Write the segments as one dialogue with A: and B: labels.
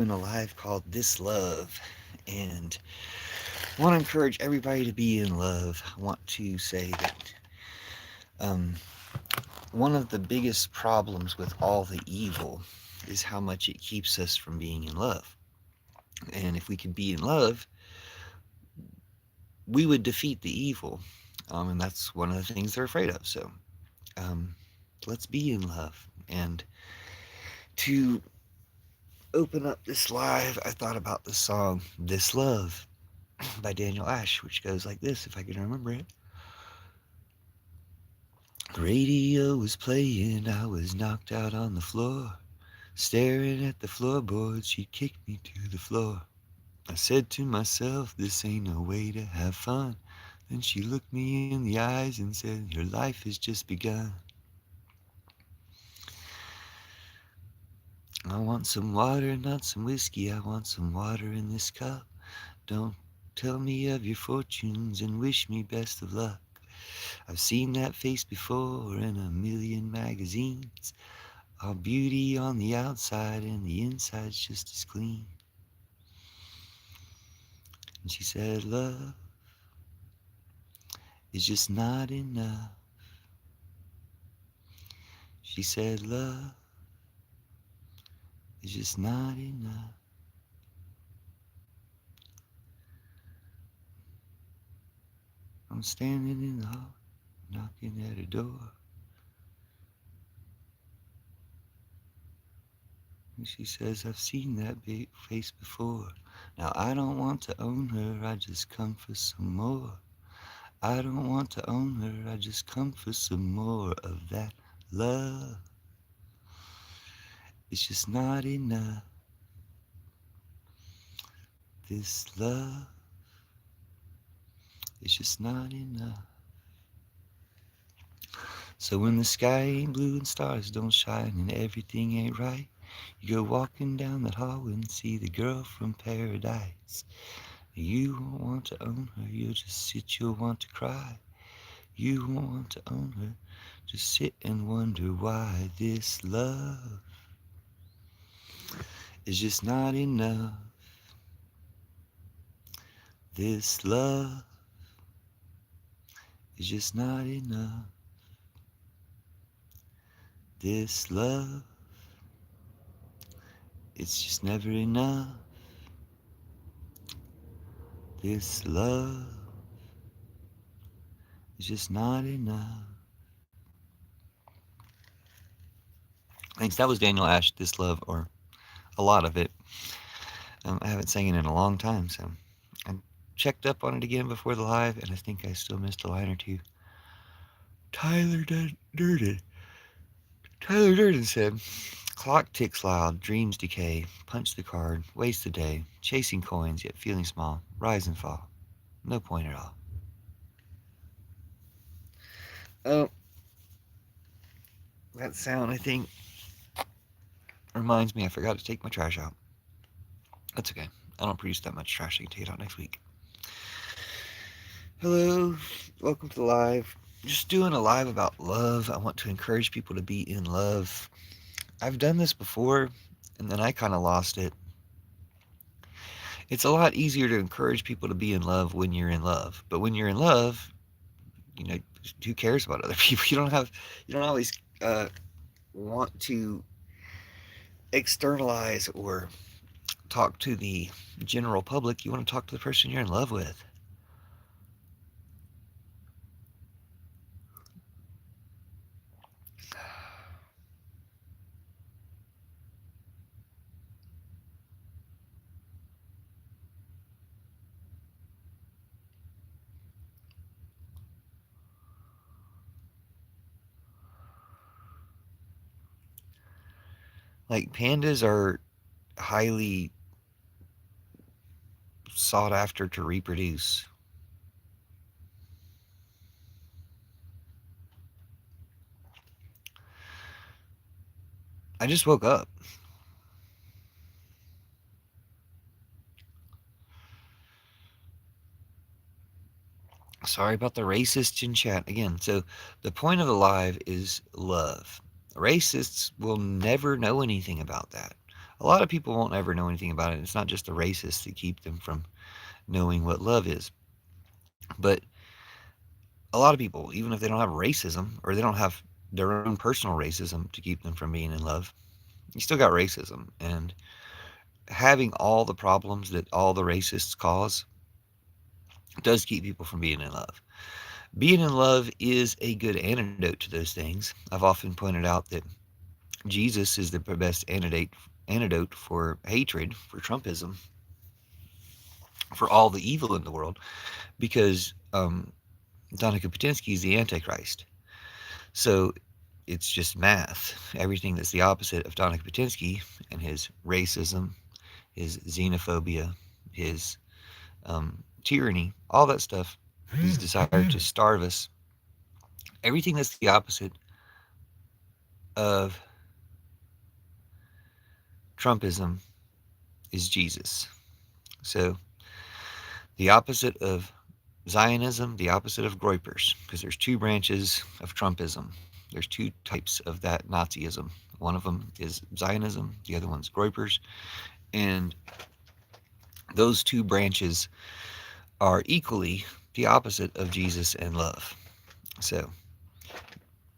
A: doing a live called This Love, and I want to encourage everybody to be in love. I want to say that um, one of the biggest problems with all the evil is how much it keeps us from being in love. And if we could be in love, we would defeat the evil. And that's one of the things they're afraid of. So um, let's be in love. And to open up this live, I thought about the song This Love by Daniel Ash, which goes like this, if I can remember it. The radio was playing, I was knocked out on the floor. Staring at the floorboards, she kicked me to the floor. I said to myself, this ain't no way to have fun. Then she looked me in the eyes and said, your life has just begun. I want some water, not some whiskey. I want some water in this cup. Don't tell me of your fortunes and wish me best of luck. I've seen that face before in a million magazines. All beauty on the outside and the inside's just as clean. And she said, love is just not enough. She said, love is just not enough. I'm standing in the hall, knocking at her door. And she says, I've seen that big face before. Now I don't want to own her, I just come for some more. I don't want to own her, I just come for some more of that love. It's just not enough. This love is just not enough. So when the sky ain't blue and stars don't shine and everything ain't right, you go walking down that hallway and see the girl from paradise. You won't want to own her, you'll just sit, you'll want to cry. You won't want to own her, just sit and wonder why this love is just not enough. This love is just not enough. This love, it's just never enough. This love is just not enough. Thanks. That was Daniel Ash, This Love, or a lot of it. I haven't sang it in a long time, so I checked up on it again before the live, and I think I still missed a line or two. Durden. Tyler Durden said, clock ticks loud, dreams decay, punch the card, waste the day, chasing coins yet feeling small, rise and fall. No point at all. Oh, that sound, I think, reminds me I forgot to take my trash out. That's okay. I don't produce that much trash. I can take it out next week. Hello. Welcome to the live. Just doing a live about love. I want to encourage people to be in love. I've done this before, and then I kind of lost it. It's a lot easier to encourage people to be in love when you're in love. But when you're in love, you know, who cares about other people? You don't always want to externalize or talk to the general public. You want to talk to the person you're in love with. Like pandas are highly sought after to reproduce. I just woke up. Sorry about the racists in chat again. So the point of the live is love. Racists will never know anything about that. A lot of people won't ever know anything about it. It's not just the racists that keep them from knowing what love is. But a lot of people, even if they don't have racism or they don't have their own personal racism to keep them from being in love, you still got racism. And having all the problems that all the racists cause does keep people from being in love. Being in love is a good antidote to those things. I've often pointed out that Jesus is the best antidote for hatred, for Trumpism, for all the evil in the world, because Donica Patinsky is the Antichrist. So it's just math. Everything that's the opposite of Donica Patinsky and his racism, his xenophobia, his tyranny, all that stuff, his desire to starve us, everything that's the opposite of Trumpism is Jesus. So the opposite of Zionism, the opposite of Groypers, because there's two branches of Trumpism. There's two types of that Nazism. One of them is Zionism, the other one's Groypers, and those two branches are equally the opposite of Jesus and love. So,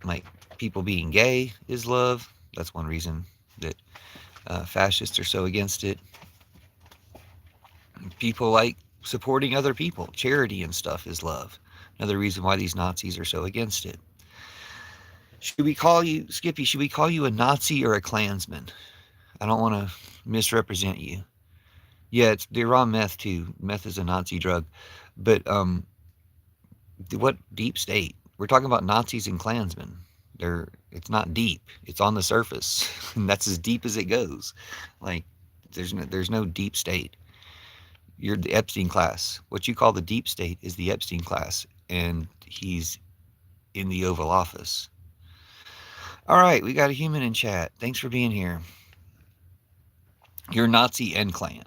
A: like, people being gay is love. That's one reason that fascists are so against it. People like supporting other people, charity and stuff is love. Another reason why these Nazis are so against it. Should we call you, Skippy, should we call you a Nazi or a Klansman? I don't want to misrepresent you. Yeah, they're raw meth too. Meth is a Nazi drug. But what deep state? We're talking about Nazis and Klansmen. It's not deep. It's on the surface. And that's as deep as it goes. Like, there's no deep state. You're the Epstein class. What you call the deep state is the Epstein class. And he's in the Oval Office. All right, we got a human in chat. Thanks for being here. You're Nazi and Klan.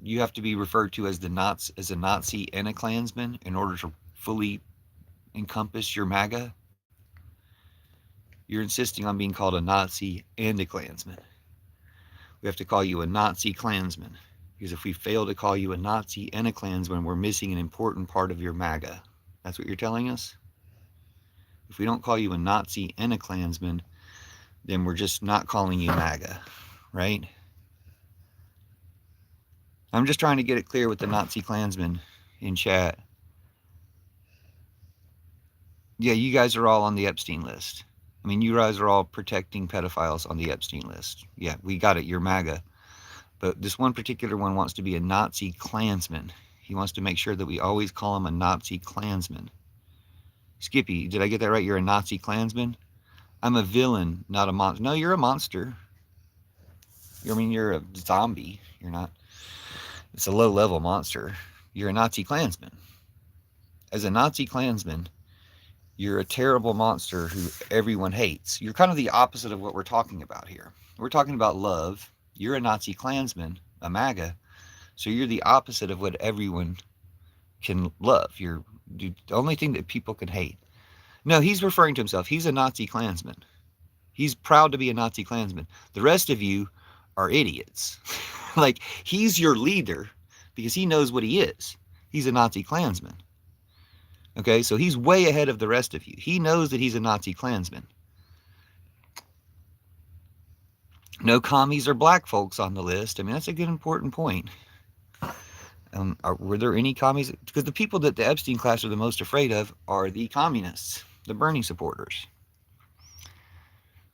A: You have to be referred to as as a Nazi and a Klansman in order to fully encompass your MAGA. You're insisting on being called a Nazi and a Klansman. We have to call you a Nazi Klansman, because if we fail to call you a Nazi and a Klansman, we're missing an important part of your MAGA. That's what you're telling us? If we don't call you a Nazi and a Klansman, then we're just not calling you MAGA, right? I'm just trying to get it clear with the Nazi Klansmen in chat. Yeah, you guys are all on the Epstein list. I mean, you guys are all protecting pedophiles on the Epstein list. Yeah, we got it. You're MAGA. But this one particular one wants to be a Nazi Klansman. He wants to make sure that we always call him a Nazi Klansman. Skippy, did I get that right? You're a Nazi Klansman? I'm a villain, not a monster. No, you're a monster. You're a zombie. You're not. It's a low-level monster. You're a Nazi Klansman. As a Nazi Klansman, you're a terrible monster who everyone hates. You're kind of the opposite of what we're talking about here. We're talking about love. You're a Nazi Klansman, a MAGA, so you're the opposite of what everyone can love. You're the only thing that people can hate. No, he's referring to himself. He's a Nazi Klansman. He's proud to be a Nazi Klansman. The rest of you are idiots. Like, he's your leader because he knows what he is. He's a Nazi Klansman. Okay, so he's way ahead of the rest of you. He knows that he's a Nazi Klansman. No commies or black folks on the list. I mean, that's a good important point. Were there any commies? Because the people that the Epstein class are the most afraid of are the communists, the Bernie supporters.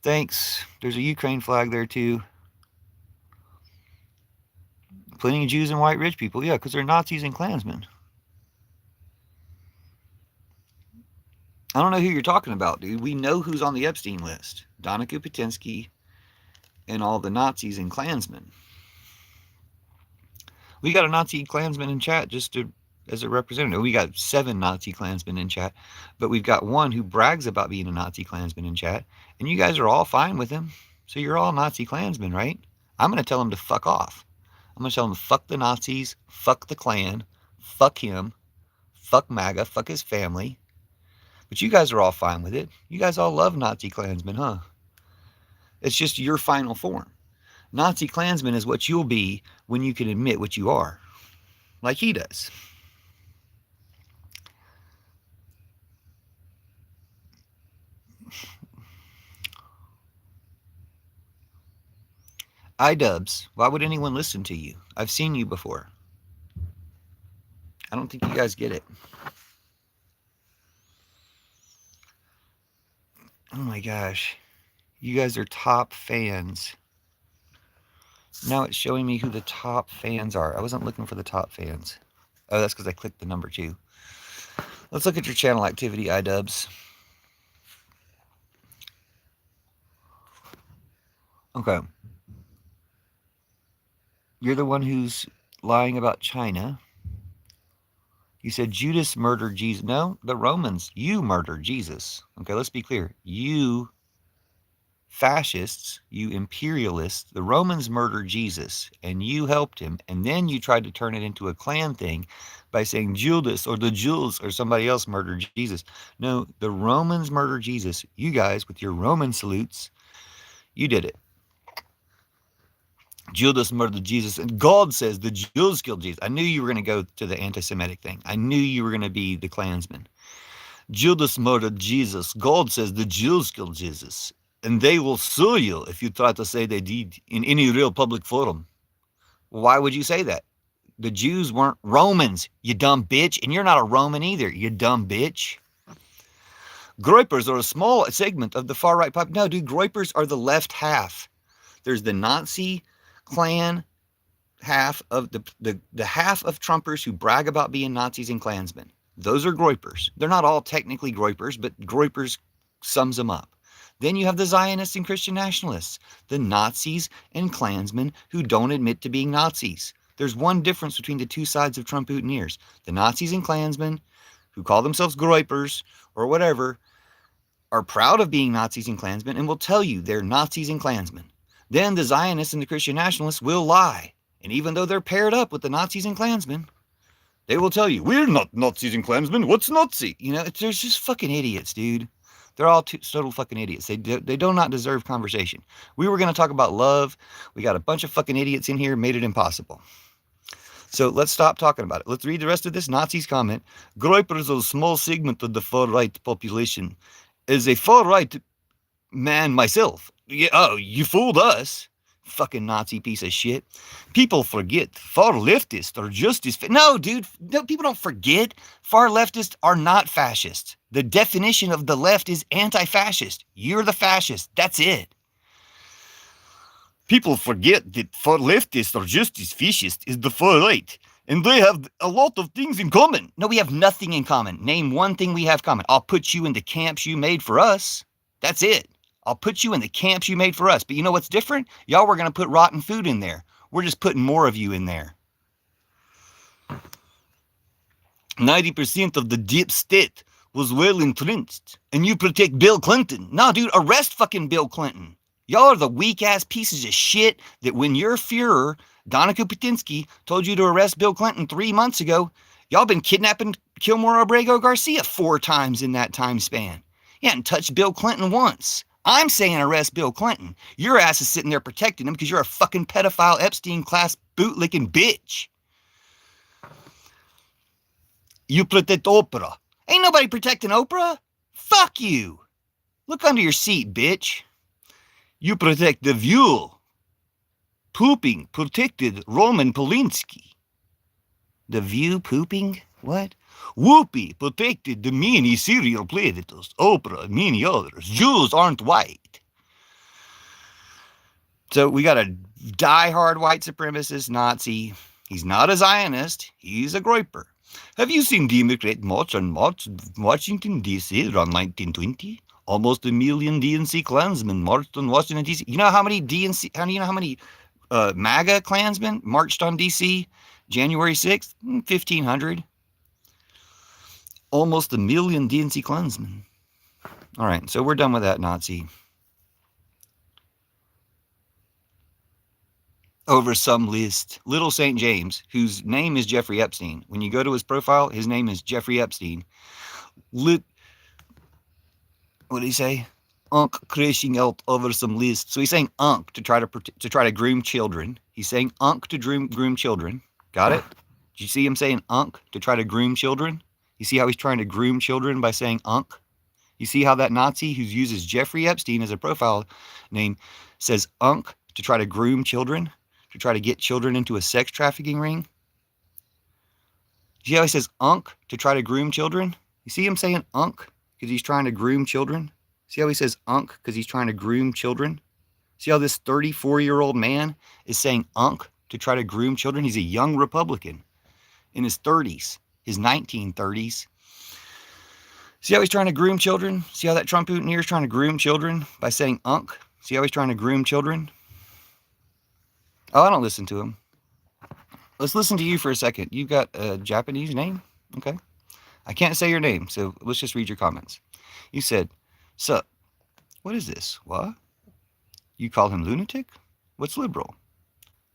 A: Thanks. There's a Ukraine flag there too. Plenty of Jews and white rich people. Yeah, because they're Nazis and Klansmen. I don't know who you're talking about, dude. We know who's on the Epstein list. Donica Patinsky and all the Nazis and Klansmen. We got a Nazi Klansman in chat just as a representative. We got 7 Nazi Klansmen in chat, but we've got one who brags about being a Nazi Klansman in chat, and you guys are all fine with him. So you're all Nazi Klansmen, right? I'm going to tell him to fuck off. I'm going to tell him, fuck the Nazis, fuck the Klan, fuck him, fuck MAGA, fuck his family. But you guys are all fine with it. You guys all love Nazi Klansmen, huh? It's just your final form. Nazi Klansman is what you'll be when you can admit what you are, like he does. iDubbbz, why would anyone listen to you? I've seen you before. I don't think you guys get it. Oh my gosh. You guys are top fans. Now it's showing me who the top fans are. I wasn't looking for the top fans. Oh, that's because I clicked the number 2. Let's look at your channel activity, iDubbbz. Okay. You're the one who's lying about China. You said Judas murdered Jesus. No, the Romans. You murdered Jesus. Okay, let's be clear. You fascists, you imperialists, the Romans murdered Jesus, and you helped him, and then you tried to turn it into a Klan thing by saying Judas or the Jews or somebody else murdered Jesus. No, the Romans murdered Jesus. You guys, with your Roman salutes, you did it. Judas murdered Jesus, and God says the Jews killed Jesus. I knew you were going to go to the anti-Semitic thing. I knew you were going to be the Klansman. Judas murdered Jesus. God says the Jews killed Jesus. And they will sue you if you try to say they did in any real public forum. Why would you say that? The Jews weren't Romans, you dumb bitch. And you're not a Roman either, you dumb bitch. Groypers are a small segment of the far-right pop. No, dude, Groypers are the left half. There's the Nazi Klan half of the half of Trumpers who brag about being Nazis and Klansmen. Those are Groypers. They're not all technically Groypers, but Groypers sums them up. Then you have the Zionists and Christian nationalists, the Nazis and Klansmen who don't admit to being Nazis. There's one difference between the two sides of Trump-Boutonniers. The Nazis and Klansmen, who call themselves Groypers or whatever, are proud of being Nazis and Klansmen and will tell you they're Nazis and Klansmen. Then the Zionists and the Christian nationalists will lie. And even though they're paired up with the Nazis and Klansmen, they will tell you, we're not Nazis and Klansmen. What's Nazi? You know, there's just fucking idiots, dude. They're all total fucking idiots. They do not deserve conversation. We were going to talk about love. We got a bunch of fucking idiots in here, made it impossible. So let's stop talking about it. Let's read the rest of this Nazi's comment. Groypers are a small segment of the far-right population. As a far-right man myself, you fooled us. Fucking Nazi piece of shit. People forget far leftists are just as... No, dude. No, people don't forget. Far leftists are not fascists. The definition of the left is anti-fascist. You're the fascist. That's it. People forget that far leftists are just as fascist as the far right. And they have a lot of things in common. No, we have nothing in common. Name one thing we have common. I'll put you in the camps you made for us. That's it. I'll put you in the camps you made for us. But you know what's different? Y'all were going to put rotten food in there. We're just putting more of you in there. 90% of the deep state was well entrenched. And you protect Bill Clinton. No, dude, arrest fucking Bill Clinton. Y'all are the weak-ass pieces of shit that when your Fuhrer, Donica Putinsky, told you to arrest Bill Clinton 3 months ago, y'all been kidnapping Kilmore Abrego Garcia 4 times in that time span. You hadn't touched Bill Clinton once. I'm saying arrest Bill Clinton. Your ass is sitting there protecting him because you're a fucking pedophile Epstein-class bootlicking bitch. You protect Oprah. Ain't nobody protecting Oprah. Fuck you. Look under your seat, bitch. You protect The View. Pooping protected Roman Polanski. The View pooping? What? Whoopi protected the many serial predators, Oprah and many others. Jews aren't white. So we got a diehard white supremacist Nazi. He's not a Zionist. He's a Groyper. Have you seen Democrat march on Washington, D.C. around 1920? Almost 1 million DNC Klansmen marched on Washington, D.C. You know how many MAGA Klansmen marched on D.C. January 6th? 1,500. Almost 1 million DNC Klansmen. All right, so we're done with that Nazi. Over some list. Little St. James, whose name is Jeffrey Epstein. When you go to his profile, his name is Jeffrey Epstein. What did he say? unk crashing out over some list. So he's saying unk to try to groom children. He's saying unk to groom children. Got it? Did you see him saying unk to try to groom children? You see how he's trying to groom children by saying unk? You see how that Nazi who uses Jeffrey Epstein as a profile name says unk to try to groom children, to try to get children into a sex trafficking ring? See how he says unk to try to groom children? You see him saying unk because he's trying to groom children? See how he says unk because he's trying to groom children? See how this 34-year-old man is saying unk to try to groom children? He's a young Republican in his 30s, his 1930s. See how he's trying to groom children? See how that Trump Putin is trying to groom children by saying unk? See how he's trying to groom children? Oh, I don't listen to him. Let's listen to you for a second. You've got a Japanese name? Okay. I can't say your name, so let's just read your comments. You said, sup, what is this? What? You call him lunatic? What's liberal?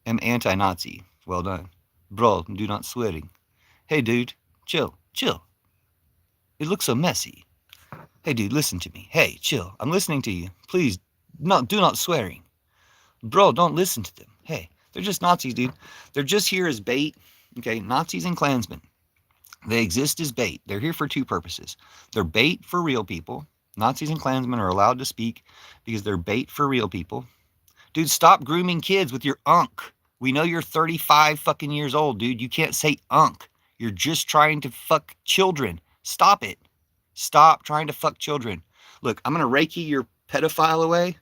A: Am anti-Nazi. Well done. Bro, do not swearing. Hey, dude, chill. It looks so messy. Hey, dude, listen to me. Hey, chill. I'm listening to you. Please, do not swearing. Bro, don't listen to them. Hey, they're just Nazis, dude. They're just here as bait. Okay, Nazis and Klansmen. They exist as bait. They're here for two purposes. They're bait for real people. Nazis and Klansmen are allowed to speak because they're bait for real people. Dude, stop grooming kids with your unk. We know you're 35 fucking years old, dude. You can't say unk. You're just trying to fuck children. Stop it. Stop trying to fuck children. Look, I'm going to Reiki your pedophile away.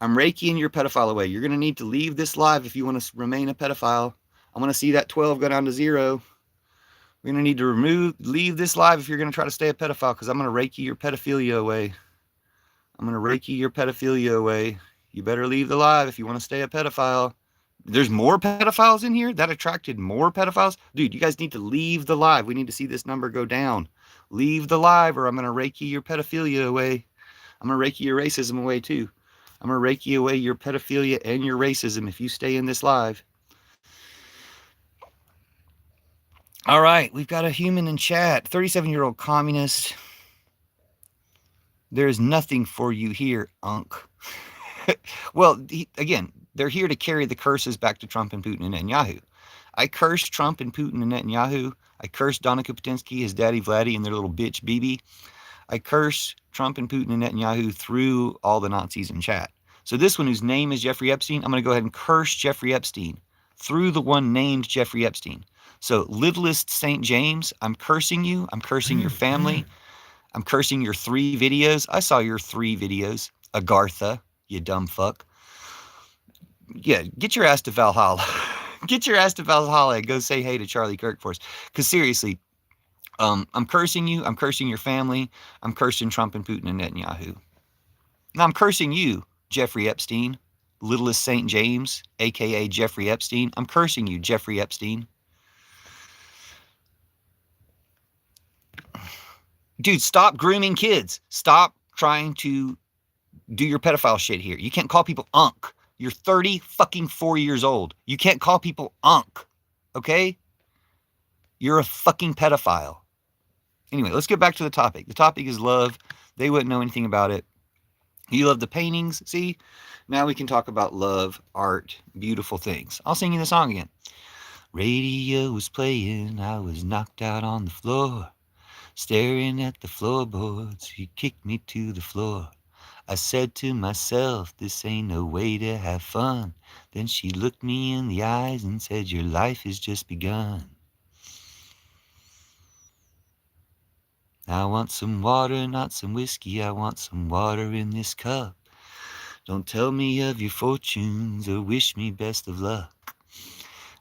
A: I'm Reikiing your pedophile away. You're going to need to leave this live if you want to remain a pedophile. I want to see that 12 go down to 0. We're going to need to leave this live if you're going to try to stay a pedophile, because I'm going to Reiki your pedophilia away. I'm going to Reiki your pedophilia away. You better leave the live if you want to stay a pedophile. There's more pedophiles in here? That attracted more pedophiles? Dude, you guys need to leave the live. We need to see this number go down. Leave the live or I'm going to Reiki your pedophilia away. I'm going to Reiki your racism away too. I'm going to Reiki away your pedophilia and your racism if you stay in this live. All right, we've got a human in chat. 37-year-old communist. There's nothing for you here, unk. Well, again, they're here to carry the curses back to Trump and Putin and Netanyahu. I cursed Trump and Putin and Netanyahu. I cursed Donna Kupatinsky, his daddy Vladdy, and their little bitch Bibi. I curse Trump and Putin and Netanyahu through all the Nazis in chat. So this one, whose name is Jeffrey Epstein, I'm going to go ahead and curse Jeffrey Epstein through the one named Jeffrey Epstein. So littlest St. James, I'm cursing you. I'm cursing your family. I'm cursing your 3 videos. I saw your 3 videos. Agartha, you dumb fuck. Yeah, get your ass to Valhalla. Get your ass to Valhalla and go say hey to Charlie Kirk for us. Because seriously, I'm cursing you. I'm cursing your family. I'm cursing Trump and Putin and Netanyahu. Now I'm cursing you, Jeffrey Epstein, littlest St. James, a.k.a. Jeffrey Epstein. I'm cursing you, Jeffrey Epstein. Dude, stop grooming kids. Stop trying to do your pedophile shit here. You can't call people unk. You're 4 years old. You can't call people unk. Okay? You're a fucking pedophile. Anyway, let's get back to the topic. The topic is love. They wouldn't know anything about it. You love the paintings. See? Now we can talk about love, art, beautiful things. I'll sing you the song again. Radio was playing. I was knocked out on the floor. Staring at the floorboards. You kicked me to the floor. I said to myself, this ain't no way to have fun. Then she looked me in the eyes and said, your life has just begun. I want some water, not some whiskey. I want some water in this cup. Don't tell me of your fortunes or wish me best of luck.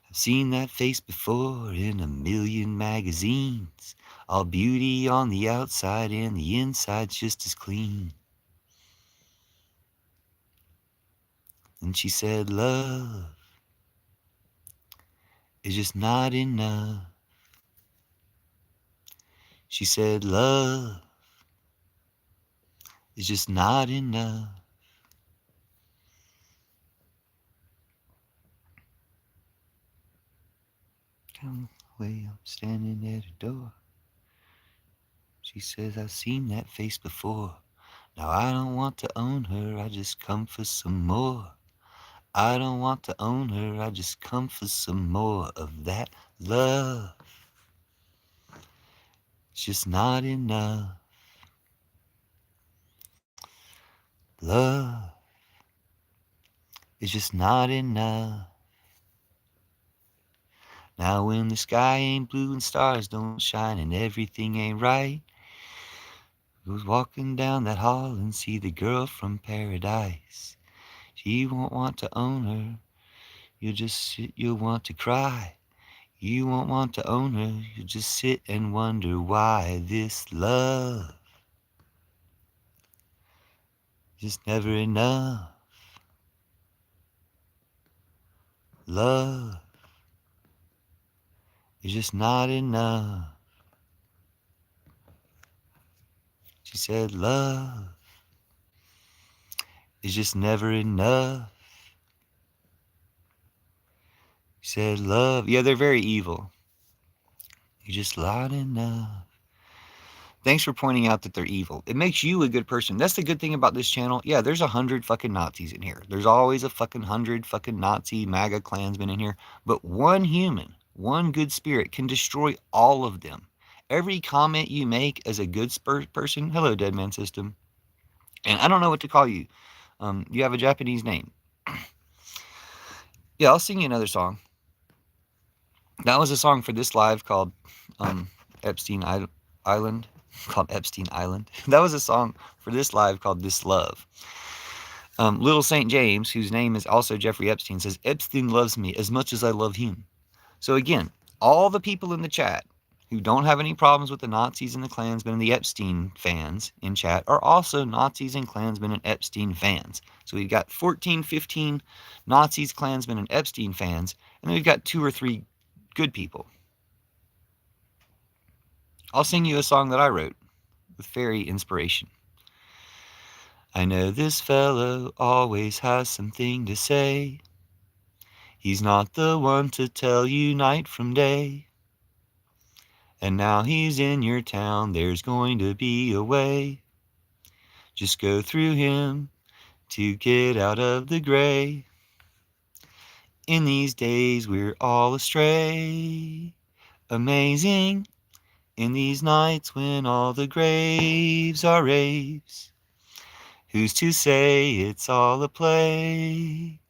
A: I've seen that face before in a million magazines. All beauty on the outside and the inside's just as clean. And she said, love is just not enough. She said, love is just not enough. Come away, I'm standing at her door. She says, I've seen that face before. Now I don't want to own her, I just come for some more. I don't want to own her, I just come for some more of that love. It's just not enough. Love is just not enough. Now when the sky ain't blue and stars don't shine and everything ain't right, goes walking down that hall and see the girl from paradise. She won't want to own her, you'll want to cry. You won't want to own her, you'll just sit and wonder why this love is just never enough. Love is just not enough. She said love is just never enough. She said love, yeah, they're very evil. You're just not enough. Thanks for pointing out that they're evil. It makes you a good person. That's the good thing about this channel. Yeah, there's 100 fucking Nazis in here. There's always a fucking 100 fucking Nazi MAGA Klansmen in here. But one human, one good spirit can destroy all of them. Every comment you make as a good person, hello, Dead Man System. And I don't know what to call you. You have a Japanese name. Yeah, I'll sing you another song. That was a song for this live called Epstein Island. Called Epstein Island. That was a song for this live called This Love. Little St. James, whose name is also Jeffrey Epstein, says, Epstein loves me as much as I love him. So again, all the people in the chat who don't have any problems with the Nazis and the Klansmen and the Epstein fans in chat are also Nazis and Klansmen and Epstein fans. So we've got 14, 15 Nazis, Klansmen, and Epstein fans, and then we've got 2 or 3 good people. I'll sing you a song that I wrote with fairy inspiration. I know this fellow always has something to say. He's not the one to tell you night from day. And now he's in your town, there's going to be a way. Just go through him to get out of the gray. In these days we're all astray. Amazing. In these nights when all the graves are raves. Who's to say it's all a play?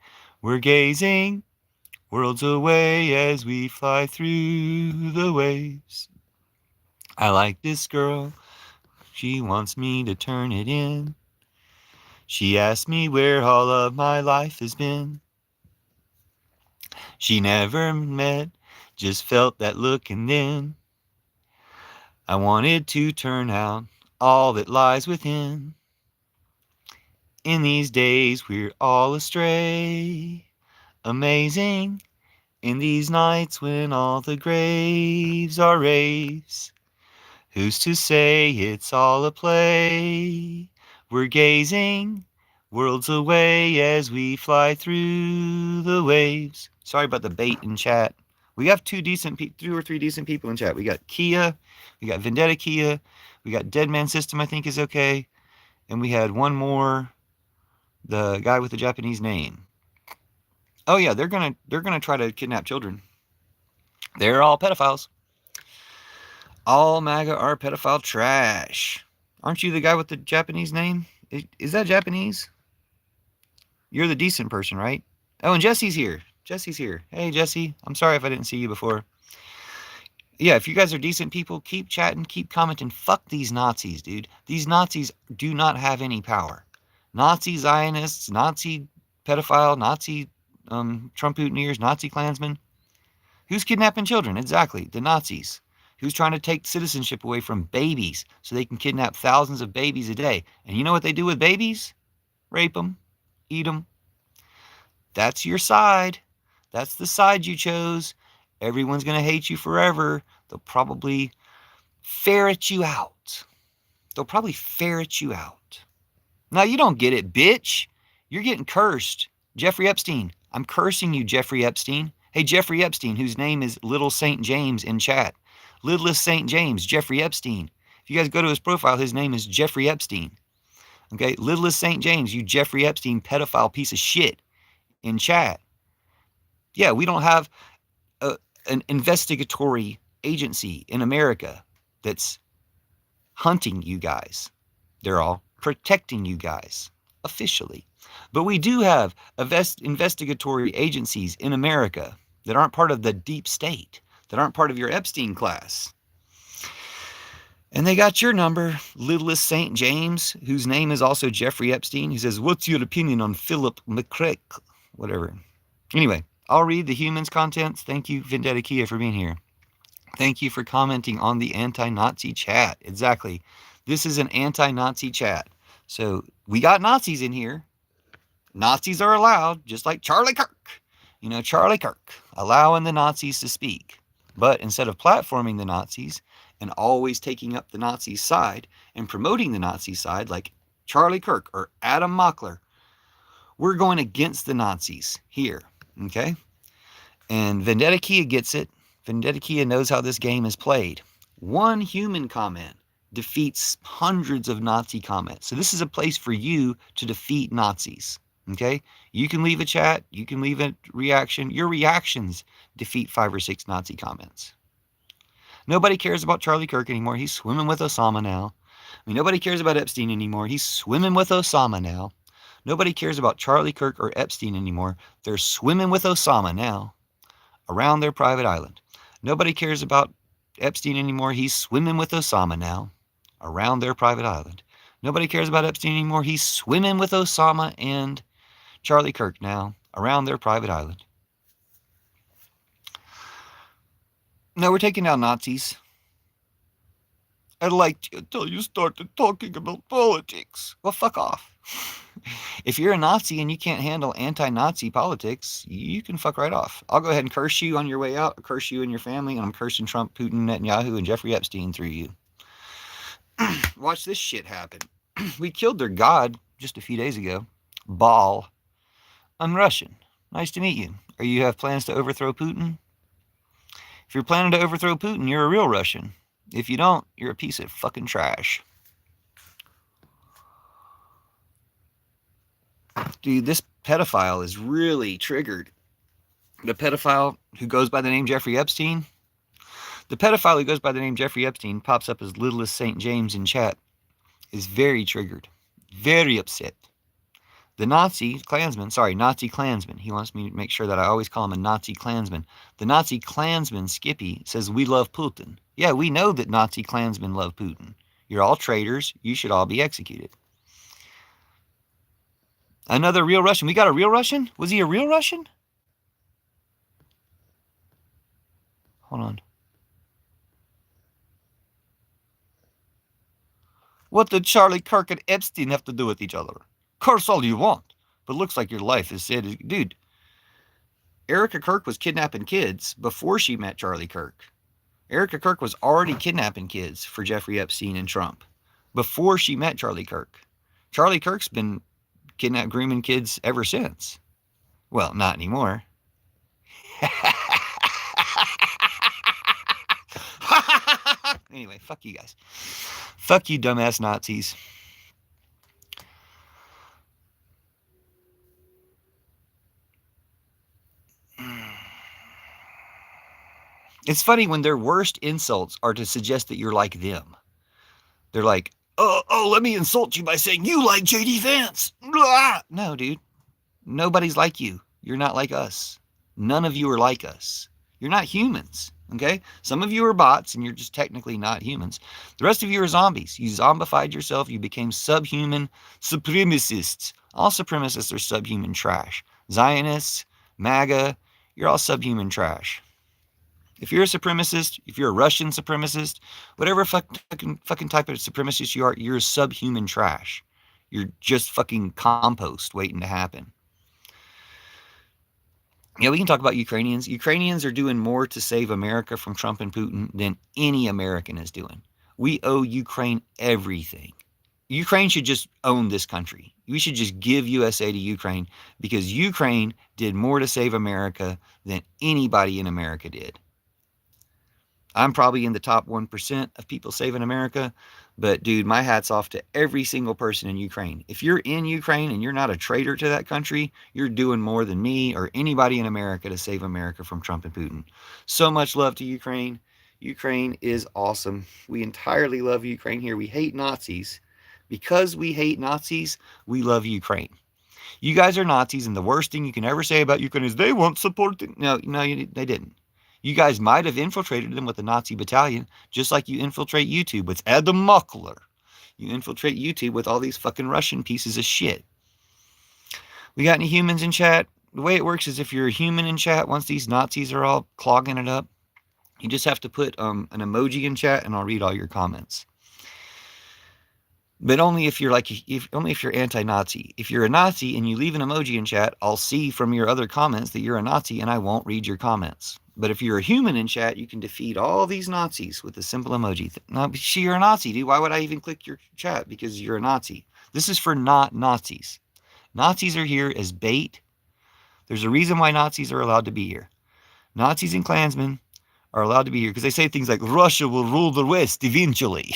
A: We're gazing worlds away as we fly through the waves. I like this girl, she wants me to turn it in. She asked me where all of my life has been. She never met, just felt that look and then I wanted to turn out all that lies within. In these days we're all astray. Amazing. In these nights when all the graves are raves. Who's to say it's all a play? We're gazing worlds away as we fly through the waves. Sorry about the bait in chat. We have 2 or 3 decent people in chat. We got Kia, we got Vendetta Kia, we got Dead Man System, I think is okay, and we had one more, the guy with the Japanese name. Oh yeah, they're gonna try to kidnap children. They're all pedophiles. All MAGA are pedophile trash. Aren't you the guy with the Japanese name? Is that Japanese? You're the decent person, right? Oh, and Jesse's here. Jesse's here. Hey, Jesse. I'm sorry if I didn't see you before. Yeah, if you guys are decent people, keep chatting, keep commenting. Fuck these Nazis, dude. These Nazis do not have any power. Nazi Zionists, Nazi pedophile, Nazi Trump mutineers, Nazi Klansmen. Who's kidnapping children? Exactly, the Nazis. Who's trying to take citizenship away from babies so they can kidnap thousands of babies a day? And you know what they do with babies? Rape them, eat them. That's your side. That's the side you chose. Everyone's going to hate you forever. They'll probably ferret you out. Now, you don't get it, bitch. You're getting cursed. Jeffrey Epstein. I'm cursing you, Jeffrey Epstein. Hey, Jeffrey Epstein, whose name is Little St. James in chat. Littlest St. James, Jeffrey Epstein. If you guys go to his profile, his name is Jeffrey Epstein. Okay, littlest St. James, you Jeffrey Epstein pedophile piece of shit in chat. Yeah, we don't have an investigatory agency in America that's hunting you guys. They're all protecting you guys officially. But we do have investigatory agencies in America that aren't part of the deep state, that aren't part of your Epstein class. And they got your number, littlest St. James, whose name is also Jeffrey Epstein. He says, what's your opinion on Philip McCrack? Whatever. Anyway, I'll read the humans contents. Thank you, Vendetta Kia, for being here. Thank you for commenting on the anti-Nazi chat. Exactly. This is an anti-Nazi chat. So we got Nazis in here. Nazis are allowed, just like Charlie Kirk. You know, Charlie Kirk, allowing the Nazis to speak. But instead of platforming the Nazis and always taking up the Nazi side and promoting the Nazi side like Charlie Kirk or Adam Mockler, we're going against the Nazis here, okay? And Vendetta Kia gets it. Vendetta Kia knows how this game is played. One human comment defeats hundreds of Nazi comments. So this is a place for you to defeat Nazis, okay? You can leave a chat. You can leave a reaction. Your reactions defeat 5 or 6 Nazi comments. Nobody cares about Charlie Kirk anymore. He's swimming with Osama now. I mean, nobody cares about Epstein anymore. He's swimming with Osama now. Nobody cares about Charlie Kirk or Epstein anymore. They're swimming with Osama now around their private island. Nobody cares about Epstein anymore. He's swimming with Osama now around their private island. Nobody cares about Epstein anymore. He's swimming with Osama and Charlie Kirk now around their private island. No, we're taking down Nazis. I liked you until you started talking about politics. Well, fuck off. If you're a Nazi and you can't handle anti-Nazi politics, you can fuck right off. I'll go ahead and curse you on your way out, I'll curse you and your family, and I'm cursing Trump, Putin, Netanyahu, and Jeffrey Epstein through you. Watch this shit happen. We killed their god just a few days ago. Baal. I'm Russian. Nice to meet you. Are you have plans to overthrow Putin? If you're planning to overthrow Putin, you're a real Russian. If you don't, you're a piece of fucking trash. Dude, this pedophile is really triggered. The pedophile who goes by the name Jeffrey Epstein, pops up as littlest St. James in chat, is very triggered, very upset. The Nazi Klansman, he wants me to make sure that I always call him a Nazi Klansman. The Nazi Klansman, Skippy, says, we love Putin. Yeah, we know that Nazi Klansmen love Putin. You're all traitors. You should all be executed. Another real Russian. We got a real Russian? Was he a real Russian? Hold on. What did Charlie Kirk and Epstein have to do with each other? Curse all you want, but looks like your life is sad. Dude, Erica Kirk was kidnapping kids before she met Charlie Kirk. Erica Kirk was already kidnapping kids for Jeffrey Epstein and Trump before she met Charlie Kirk. Charlie Kirk's been grooming kids ever since. Well, not anymore. Anyway, fuck you guys. Fuck you, dumbass Nazis. It's funny when their worst insults are to suggest that you're like them. They're like, oh, let me insult you by saying you like J.D. Vance. Blah. No, dude. Nobody's like you. You're not like us. None of you are like us. You're not humans, okay? Some of you are bots, and you're just technically not humans. The rest of you are zombies. You zombified yourself. You became subhuman supremacists. All supremacists are subhuman trash. Zionists, MAGA, you're all subhuman trash. If you're a supremacist, if you're a Russian supremacist, whatever fucking type of supremacist you are, you're subhuman trash. You're just fucking compost waiting to happen. Yeah, we can talk about Ukrainians. Ukrainians are doing more to save America from Trump and Putin than any American is doing. We owe Ukraine everything. Ukraine should just own this country. We should just give USA to Ukraine because Ukraine did more to save America than anybody in America did. I'm probably in the top 1% of people saving America. But dude, my hat's off to every single person in Ukraine. If you're in Ukraine and you're not a traitor to that country, you're doing more than me or anybody in America to save America from Trump and Putin. So much love to Ukraine. Ukraine is awesome. We entirely love Ukraine here. We hate Nazis. Because we hate Nazis, we love Ukraine. You guys are Nazis, and the worst thing you can ever say about Ukraine is they won't support them. No, they didn't. You guys might have infiltrated them with a Nazi battalion, just like you infiltrate YouTube with Adam Muckler. You infiltrate YouTube with all these fucking Russian pieces of shit. We got any humans in chat? The way it works is if you're a human in chat, once these Nazis are all clogging it up, you just have to put an emoji in chat, and I'll read all your comments. But only if you're only if you're anti-Nazi. If you're a Nazi and you leave an emoji in chat, I'll see from your other comments that you're a Nazi, and I won't read your comments. But if you're a human in chat, you can defeat all these Nazis with a simple emoji. No, you're a Nazi, dude. Why would I even click your chat? Because you're a Nazi. This is for not Nazis. Nazis are here as bait. There's a reason why Nazis are allowed to be here. Nazis and Klansmen are allowed to be here because they say things like Russia will rule the West eventually.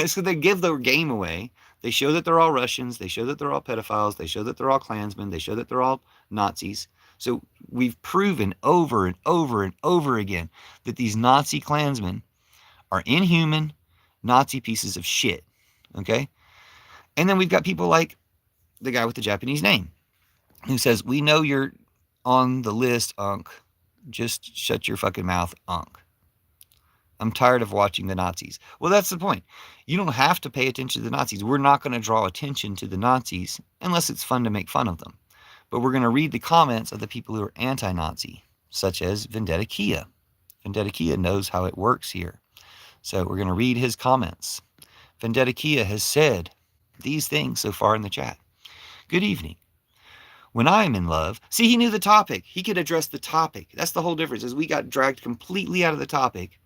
A: So they give their game away. They show that they're all Russians. They show that they're all pedophiles. They show that they're all Klansmen. They show that they're all Nazis. So we've proven over and over and over again that these Nazi Klansmen are inhuman Nazi pieces of shit. Okay? And then we've got people like the guy with the Japanese name who says, we know you're on the list, Unc. Just shut your fucking mouth, Unc. I'm tired of watching the Nazis. Well, that's the point. You don't have to pay attention to the Nazis. We're not going to draw attention to the Nazis unless it's fun to make fun of them. But we're going to read the comments of the people who are anti-Nazi, such as Vendetta Kia. Vendetta Kia knows how it works here. So we're going to read his comments. Vendetta Kia has said these things so far in the chat. Good evening. When I am in love, see, he knew the topic. He could address the topic. That's the whole difference, is we got dragged completely out of the topic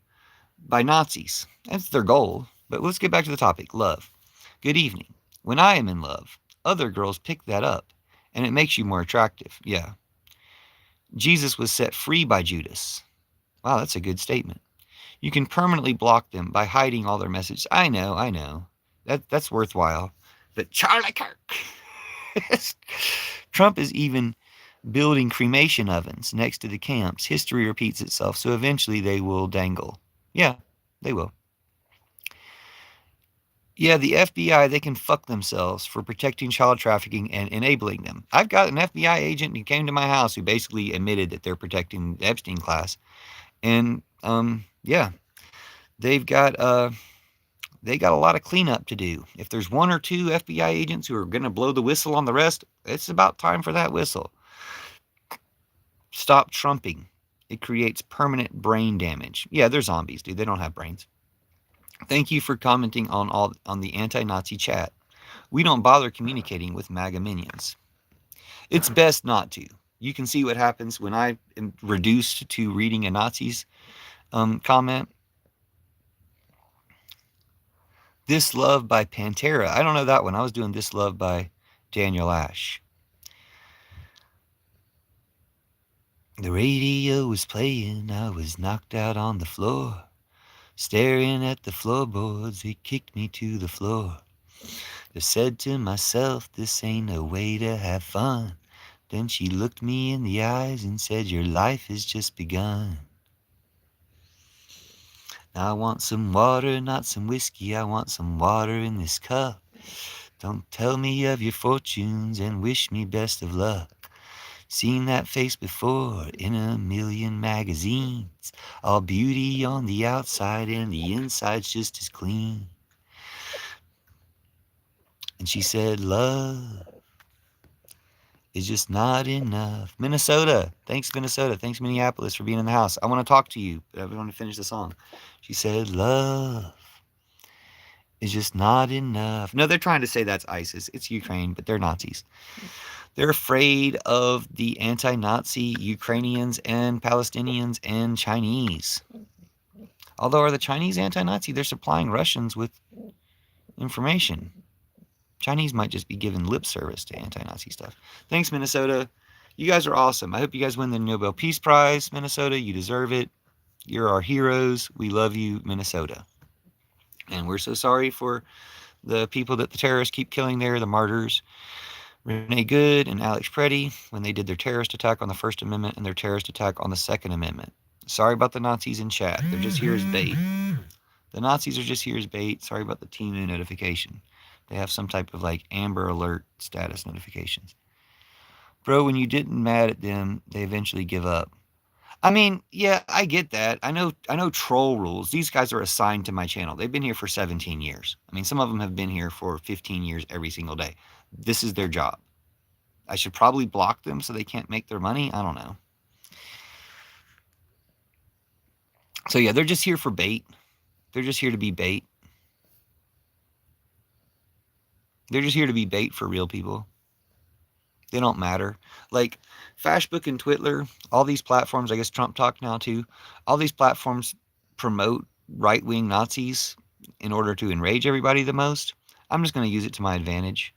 A: by Nazis. That's their goal. But let's get back to the topic, love. Good evening. When I am in love, other girls pick that up, and it makes you more attractive. Yeah. Jesus was set free by Judas. Wow, that's a good statement. You can permanently block them by hiding all their messages. I know. That's worthwhile. But Charlie Kirk. Trump is even building cremation ovens next to the camps. History repeats itself, so eventually they will dangle. Yeah, they will. Yeah, the FBI, they can fuck themselves for protecting child trafficking and enabling them. I've got an FBI agent who came to my house who basically admitted that they're protecting the Epstein class. And, yeah, they got a lot of cleanup to do. If there's one or two FBI agents who are going to blow the whistle on the rest, it's about time for that whistle. Stop trumping. It creates permanent brain damage. Yeah, they're zombies, dude. They don't have brains. Thank you for commenting on the anti-Nazi chat. We don't bother communicating with MAGA minions. It's best not to. You can see what happens when I am reduced to reading a Nazi's comment. This Love by Pantera. I don't know that one. I was doing This Love by Daniel Ash. The radio was playing. I was knocked out on the floor. Staring at the floorboards, it kicked me to the floor. I said to myself, this ain't a way to have fun. Then she looked me in the eyes and said, your life has just begun. I want some water, not some whiskey. I want some water in this cup. Don't tell me of your fortunes and wish me best of luck. Seen that face before in a million magazines. All beauty on the outside and the inside's just as clean. And she said, love is just not enough. Minnesota. Thanks, Minnesota. Thanks, Minneapolis, for being in the house. I want to talk to you, but I want to finish the song. She said, love is just not enough. No, they're trying to say that's ISIS. It's Ukraine, but they're Nazis. They're afraid of the anti-Nazi Ukrainians and Palestinians and Chinese. Although, are the Chinese anti-Nazi? They're supplying Russians with information. Chinese might just be giving lip service to anti-Nazi stuff. Thanks, Minnesota. You guys are awesome. I hope you guys win the Nobel Peace Prize, Minnesota. You deserve it. You're our heroes. We love you, Minnesota. And we're so sorry for the people that the terrorists keep killing there, the martyrs, Renee Good and Alex Preddy, when they did their terrorist attack on the First Amendment and their terrorist attack on the Second Amendment. Sorry about the Nazis in chat. They're just here as bait. The Nazis are just here as bait. Sorry about the Team New notification. They have some type of like Amber Alert status notifications. Bro, when you didn't mad at them, they eventually give up. I mean, yeah, I get that. I know troll rules. These guys are assigned to my channel. They've been here for 17 years. I mean, some of them have been here for 15 years every single day. This is their job. I should probably block them so they can't make their money. I don't know. So yeah, they're just here for bait. They're just here to be bait. They're just here to be bait for real people. They don't matter. Like Fashbook and Twitter, all these platforms, I guess Trump Talk now too, all these platforms promote right-wing Nazis in order to enrage everybody the most. I'm just going to use it to my advantage.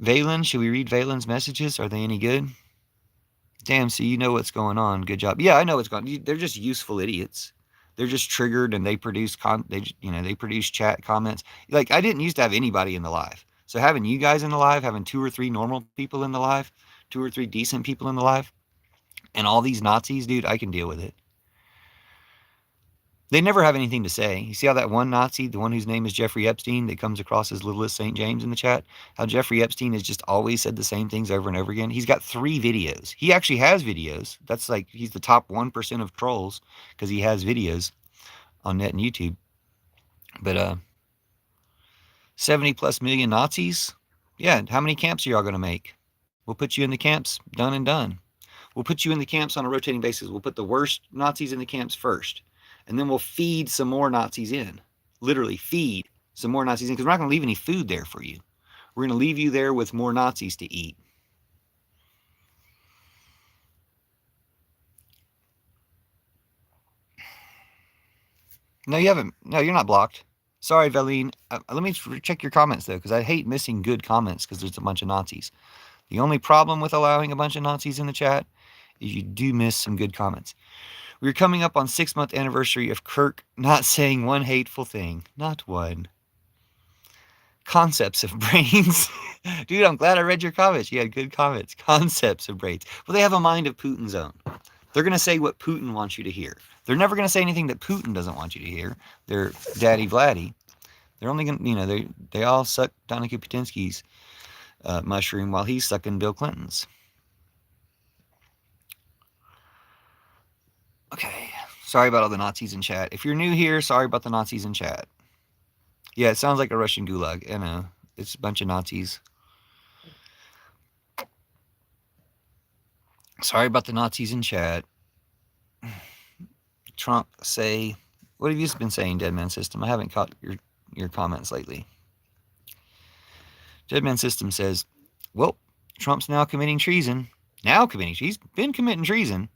A: Valen, should we read Valen's messages? Are they any good? Damn, so you know what's going on. Good job. Yeah, I know what's going on. They're just useful idiots. They're just triggered and they produce they produce chat comments. Like I didn't used to have anybody in the live. So having you guys in the live, having 2 or 3 normal people in the live, 2 or 3 decent people in the live, and all these Nazis, dude, I can deal with it. They never have anything to say. You see how that one Nazi, the one whose name is Jeffrey Epstein, that comes across as littlest St. James in the chat, how Jeffrey Epstein has just always said the same things over and over again. He's got 3 videos. He actually has videos. That's like, he's the top 1% of trolls because he has videos on net and YouTube. But 70 plus million Nazis? Yeah, how many camps are y'all going to make? We'll put you in the camps, done and done. We'll put you in the camps on a rotating basis. We'll put the worst Nazis in the camps first. And then we'll feed some more Nazis in. Literally feed some more Nazis in because we're not going to leave any food there for you. We're going to leave you there with more Nazis to eat. No, you haven't. No, you're not blocked. Sorry, Valine. Let me check your comments, though, because I hate missing good comments because there's a bunch of Nazis. The only problem with allowing a bunch of Nazis in the chat is you do miss some good comments. We're coming up on 6-month anniversary of Kirk not saying one hateful thing. Not one. Concepts of brains. Dude, I'm glad I read your comments. You had good comments. Concepts of brains. Well, they have a mind of Putin's own. They're going to say what Putin wants you to hear. They're never going to say anything that Putin doesn't want you to hear. They're Daddy Vladdy. They're only going to, they all suck Donica Putinsky's mushroom while he's sucking Bill Clinton's. Okay. Sorry about all the Nazis in chat. If you're new here, sorry about the Nazis in chat. Yeah, it sounds like a Russian gulag. I know. It's a bunch of Nazis. Sorry about the Nazis in chat. Trump say, what have you been saying, Deadman System? I haven't caught your comments lately. Deadman System says, well, Trump's now committing treason. He's been committing treason.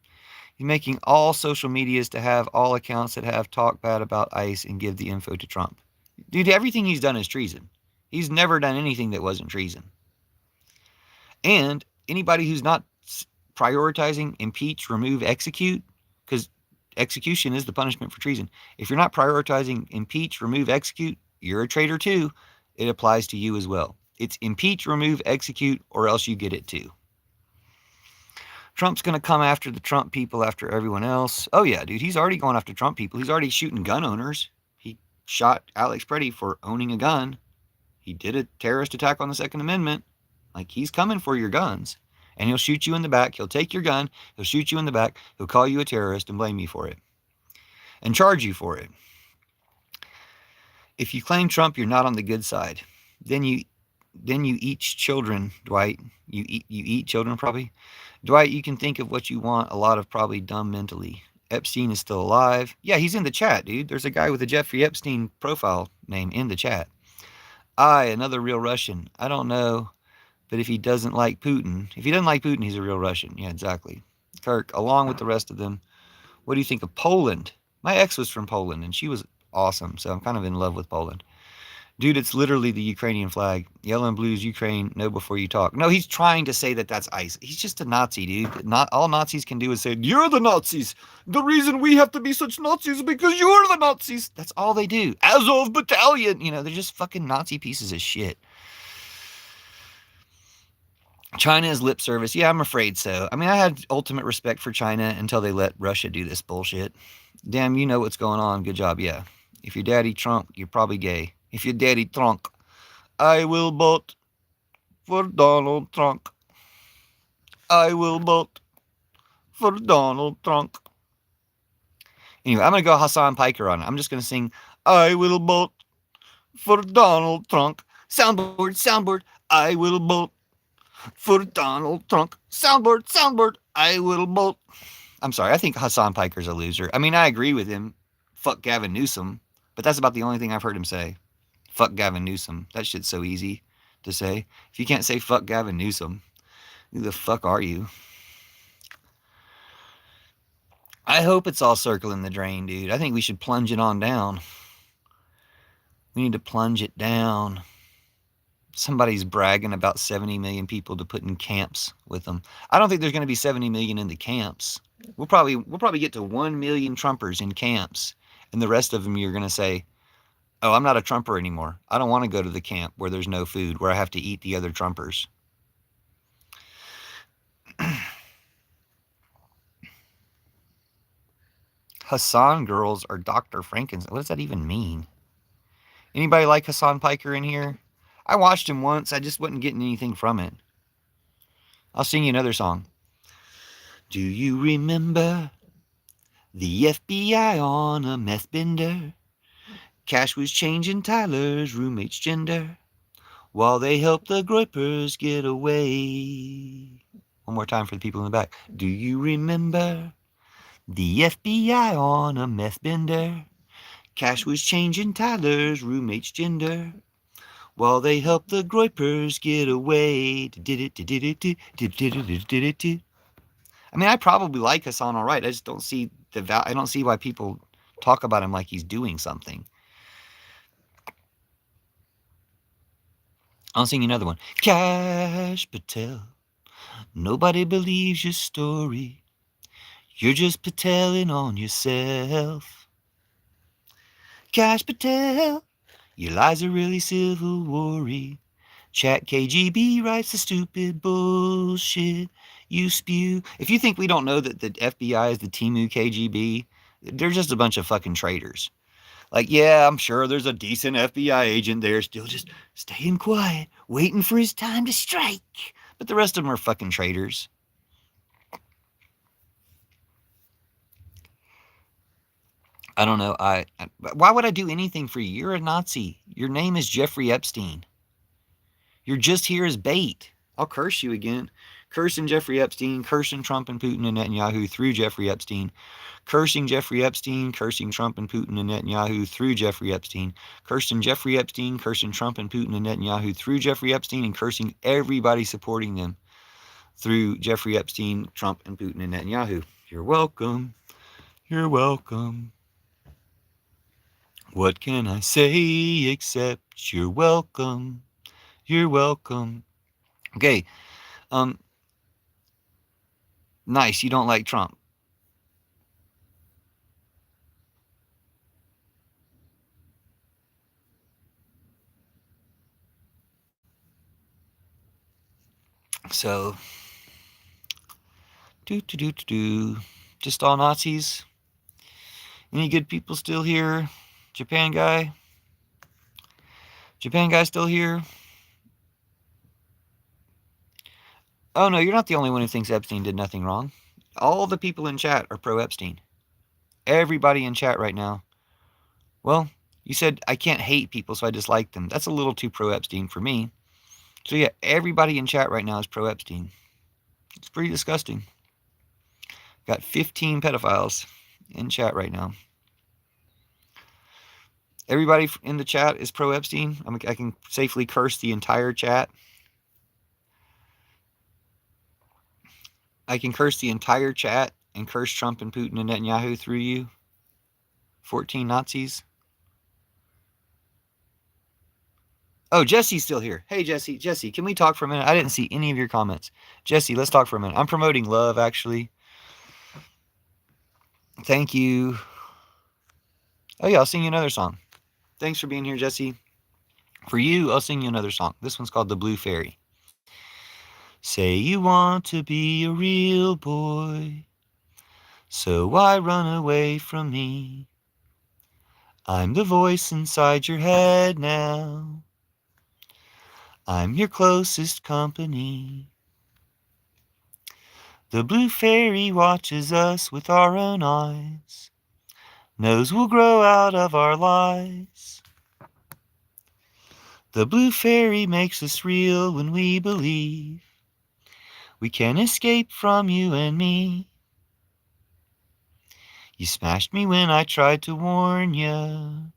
A: He's making all social medias to have all accounts that have talk bad about ICE and give the info to Trump. Dude, everything he's done is treason. He's never done anything that wasn't treason. And anybody who's not prioritizing impeach, remove, execute, because execution is the punishment for treason. If you're not prioritizing impeach, remove, execute, you're a traitor too. It applies to you as well. It's impeach, remove, execute, or else you get it too. Trump's going to come after the Trump people after everyone else. Oh, yeah, dude, he's already going after Trump people. He's already shooting gun owners. He shot Alex Preddy for owning a gun. He did a terrorist attack on the Second Amendment. Like, he's coming for your guns. And he'll shoot you in the back. He'll take your gun. He'll shoot you in the back. He'll call you a terrorist and blame you for it. And charge you for it. If you claim Trump, you're not on the good side. Then you eat children, Dwight. You eat children, probably. Dwight, you can think of what you want, a lot of probably dumb mentally. Epstein is still alive. Yeah, he's in the chat, dude. There's a guy with a Jeffrey Epstein profile name in the chat. Another real Russian. I don't know, but if he doesn't like Putin, he's a real Russian. Yeah, exactly. Kirk, along with the rest of them, what do you think of Poland? My ex was from Poland, and she was awesome, so I'm kind of in love with Poland. Dude, it's literally the Ukrainian flag. Yellow and blue is Ukraine. Know before you talk. No, he's trying to say that that's ICE. He's just a Nazi, dude. Not all Nazis can do is say, "You're the Nazis. The reason we have to be such Nazis is because you're the Nazis." That's all they do. Azov Battalion. You know, they're just fucking Nazi pieces of shit. China is lip service. Yeah, I'm afraid so. I mean, I had ultimate respect for China until they let Russia do this bullshit. Damn, you know what's going on. Good job. Yeah. If your daddy Trump, you're probably gay. If your daddy Trump, I will vote for Donald Trump. I will vote for Donald Trump. Anyway, I'm going to go Hassan Piker on it. I'm just going to sing, I will vote for Donald Trump. Soundboard, soundboard, I will vote for Donald Trump. Soundboard, soundboard, I will vote. I'm sorry, I think Hassan Piker's a loser. I mean, I agree with him. Fuck Gavin Newsom. But that's about the only thing I've heard him say. Fuck Gavin Newsom. That shit's so easy to say. If you can't say fuck Gavin Newsom, who the fuck are you? I hope it's all circling the drain, dude. I think we should plunge it on down. We need to plunge it down. Somebody's bragging about 70 million people to put in camps with them. I don't think there's going to be 70 million in the camps. We'll probably get to 1 million Trumpers in camps, and the rest of them you're going to say, "Oh, I'm not a Trumper anymore. I don't want to go to the camp where there's no food, where I have to eat the other Trumpers." Hassan girls are Dr. Frankenstein. What does that even mean? Anybody like Hassan Piker in here? I watched him once. I just wasn't getting anything from it. I'll sing you another song. Do you remember the FBI on a meth bender? Cash was changing Tyler's roommate's gender while they helped the Groypers get away. One more time for the people in the back. Do you remember the FBI on a meth bender? Cash was changing Tyler's roommate's gender while they helped the Groypers get away. I mean, I probably like Hassan all right. I just don't see I don't see why people talk about him like he's doing something. I'll sing you another one. Cash Patel, nobody believes your story. You're just Pateling on yourself. Cash Patel, your lies are really Civil War-y. Chat KGB writes the stupid bullshit you spew. If you think we don't know that the FBI is the Timu KGB, they're just a bunch of fucking traitors. Like, yeah, I'm sure there's a decent FBI agent there still just staying quiet, waiting for his time to strike. But the rest of them are fucking traitors. I don't know. Why would I do anything for you? You're a Nazi. Your name is Jeffrey Epstein. You're just here as bait. I'll curse you again. Cursing Jeffrey Epstein, cursing Trump and Putin and Netanyahu through Jeffrey Epstein. Cursing Jeffrey Epstein, cursing Trump and Putin and Netanyahu through Jeffrey Epstein. Cursing Jeffrey Epstein, cursing Trump and Putin and Netanyahu through Jeffrey Epstein, and cursing everybody supporting them through Jeffrey Epstein, Trump, and Putin and Netanyahu. You're welcome. You're welcome. What can I say except you're welcome? You're welcome. Okay. Nice. You don't like Trump. So, just all Nazis. Any good people still here? Japan guy? Japan guy still here? Oh no, you're not the only one who thinks Epstein did nothing wrong. All the people in chat are pro Epstein. Everybody in chat right now. Well, you said I can't hate people, so I dislike them. That's a little too pro Epstein for me. So yeah, everybody in chat right now is pro Epstein. It's pretty disgusting. Got 15 pedophiles in chat right now. Everybody in the chat is pro Epstein. I can safely curse the entire chat. I can curse the entire chat and curse Trump and Putin and Netanyahu through you. 14 Nazis. Oh, Jesse's still here. Hey, Jesse. Jesse, can we talk for a minute? I didn't see any of your comments. Jesse, let's talk for a minute. I'm promoting love, actually. Thank you. Oh, yeah, I'll sing you another song. Thanks for being here, Jesse. For you, I'll sing you another song. This one's called The Blue Fairy. Say you want to be a real boy, so why run away from me? I'm the voice inside your head now. I'm your closest company. The blue fairy watches us with our own eyes, knows we'll grow out of our lies. The blue fairy makes us real when we believe we can escape from you and me. You smashed me when I tried to warn you,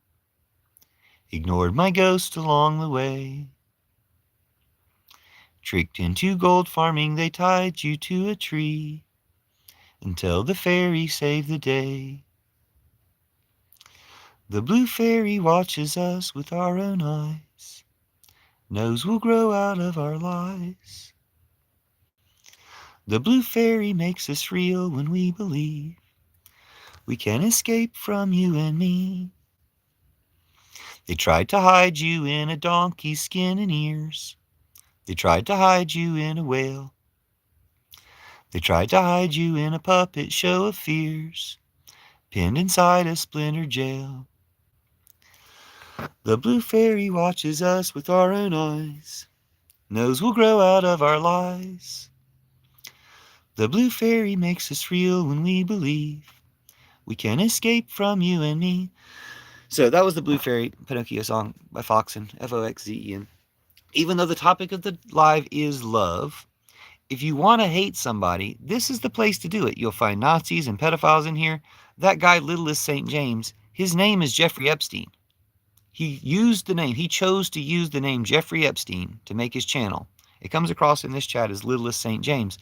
A: ignored my ghost along the way. Tricked into gold farming, they tied you to a tree until the fairy saved the day. The blue fairy watches us with our own eyes, knows we'll grow out of our lies. The blue fairy makes us real when we believe we can escape from you and me. They tried to hide you in a donkey's skin and ears. They tried to hide you in a whale. They tried to hide you in a puppet show of fears, pinned inside a splinter jail. The blue fairy watches us with our own eyes, knows we'll grow out of our lies. The blue fairy makes us real when we believe we can escape from you and me. So that was the Blue Fairy Pinocchio song by Foxen, Foxzen. Even though the topic of the live is love, if you want to hate somebody, this is the place to do it. You'll find Nazis and pedophiles in here. That guy, Littlest St. James, his name is Jeffrey Epstein. He chose to use the name Jeffrey Epstein to make his channel. It comes across in this chat as Littlest St. James.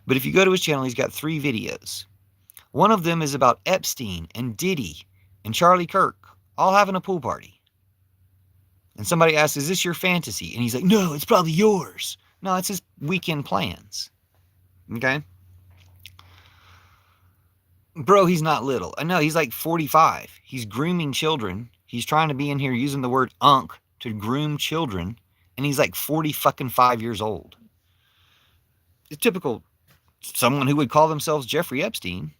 A: But if you go to his channel, he's got 3 videos. One of them is about Epstein and Diddy and Charlie Kirk all having a pool party. And somebody asks, is this your fantasy? And he's like, no, it's probably yours. No, it's his weekend plans. Okay? Bro, he's not little. I know, he's like 45. He's grooming children. He's trying to be in here using the word unk to groom children. And he's like 45 years old. It's typical someone who would call themselves Jeffrey Epstein.